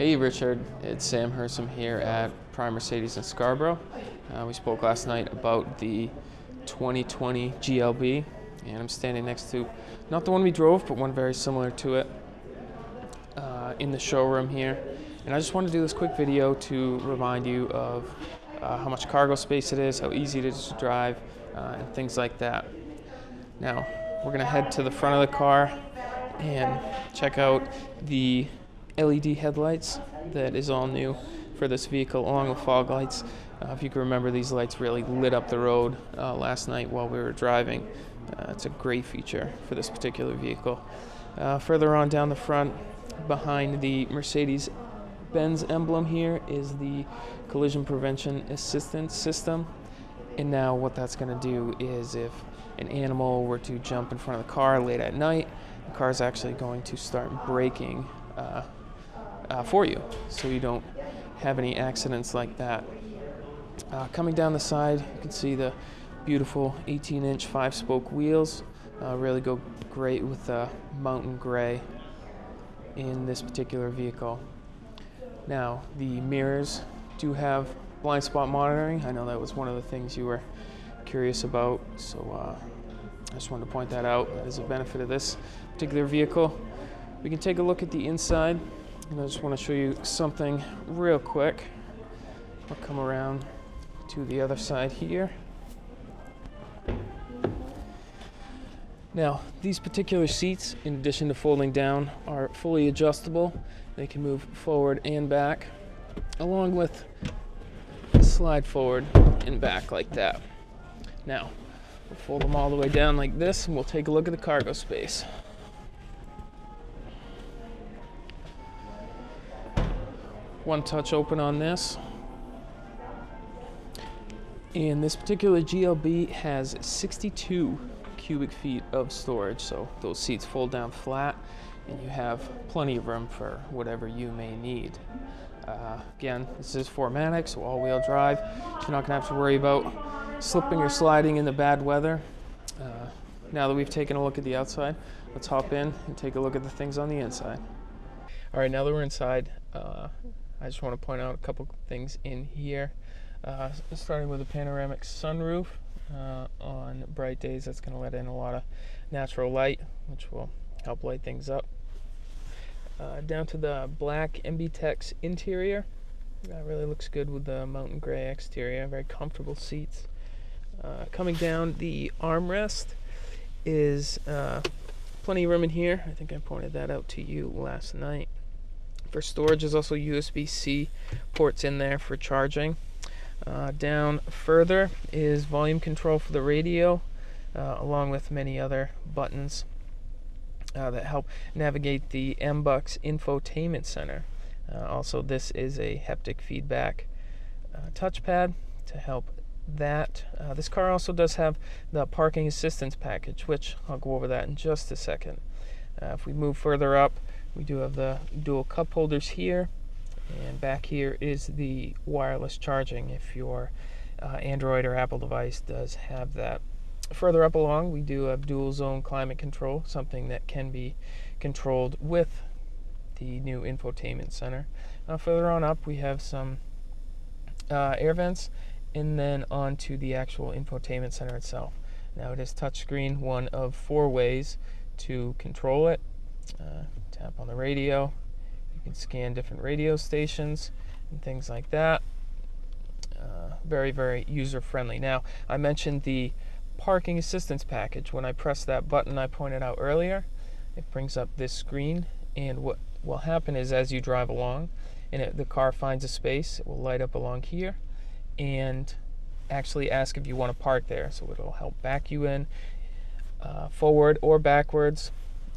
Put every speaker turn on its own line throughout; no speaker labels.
Hey Richard, it's Sam Hersom here at Prime Mercedes in Scarborough. We spoke last night about the 2020 GLB, and I'm standing next to not the one we drove, but one very similar to it in the showroom here. And I just wanted to do this quick video to remind you of how much cargo space it is, how easy it is to drive, and things like that. Now, we're going to head to the front of the car and check out the LED headlights that is all new for this vehicle, along with fog lights. If you can remember, these lights really lit up the road last night while we were driving. It's a great feature for this particular vehicle. Further on down the front, behind the Mercedes-Benz emblem here, is the collision prevention assistance system. And now what that's going to do is, if an animal were to jump in front of the car late at night, the car is actually going to start braking for you, so you don't have any accidents like that. Coming down the side, you can see the beautiful 18-inch 5-spoke wheels. Really go great with the mountain gray in this particular vehicle. Now, the mirrors do have blind spot monitoring. I know that was one of the things you were curious about, so I just wanted to point that out as a benefit of this particular vehicle. We can take a look at the inside, and I just want to show you something real quick. I'll come around to the other side here. Now, these particular seats, in addition to folding down, are fully adjustable. They can move forward and back, along with slide forward and back like that. Now, we'll fold them all the way down like this, and we'll take a look at the cargo space. One touch open on this. And this particular GLB has 62 cubic feet of storage, so those seats fold down flat and you have plenty of room for whatever you may need. Again, this is 4MATIC, so all-wheel drive. You're not going to have to worry about slipping or sliding in the bad weather. Now that we've taken a look at the outside, let's hop in and take a look at the things on the inside. All right, now that we're inside, I just want to point out a couple things in here. Starting with a panoramic sunroof. On bright days, that's going to let in a lot of natural light, which will help light things up. Down to the black MB-Tex interior. Really looks good with the mountain gray exterior. Very comfortable seats. Coming down, the armrest is plenty of room in here. I think I pointed that out to you last night. For storage, there's also USB-C ports in there for charging. Down further is volume control for the radio, along with many other buttons that help navigate the MBUX infotainment center. Also, this is a haptic feedback touchpad to help that. This car also does have the parking assistance package, which I'll go over that in just a second. If we move further up, we do have the dual cup holders here, and back here is the wireless charging if your Android or Apple device does have that. Further up along, we do have dual zone climate control, something that can be controlled with the new infotainment center. Further on up, we have some air vents, and then on to the actual infotainment center itself. Now, it is touchscreen, one of 4 ways to control it. Tap on the radio. You can scan different radio stations and things like that. Very, very user-friendly. Now, I mentioned the parking assistance package. When I press that button I pointed out earlier, it brings up this screen, and what will happen is, as you drive along and the car finds a space, it will light up along here and actually ask if you want to park there. So it'll help back you in forward or backwards.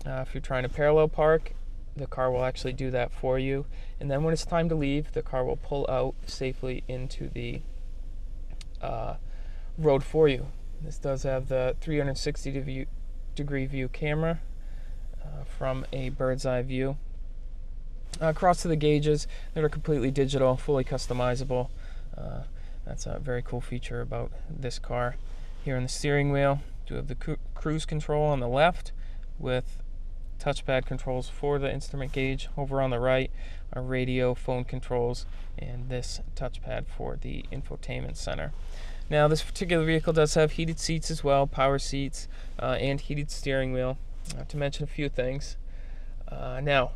If you're trying to parallel park, the car will actually do that for you. And then when it's time to leave, the car will pull out safely into the road for you. This does have the 360-degree view camera from a bird's eye view. Across to the gauges that are completely digital, fully customizable. That's a very cool feature about this car. Here in the steering wheel, you have the cruise control on the left with touchpad controls for the instrument gauge. Over on the right are radio, phone controls, and this touchpad for the infotainment center. Now, this particular vehicle does have heated seats as well, power seats, and heated steering wheel, to mention a few things. Now,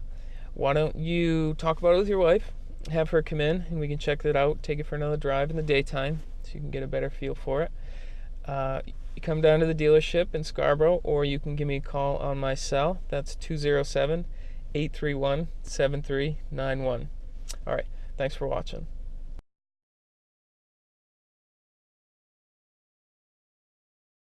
why don't you talk about it with your wife, have her come in, and we can check it out, take it for another drive in the daytime so you can get a better feel for it. You come down to the dealership in Scarborough, or you can give me a call on my cell. That's 207-831-7391. All right, thanks for watching.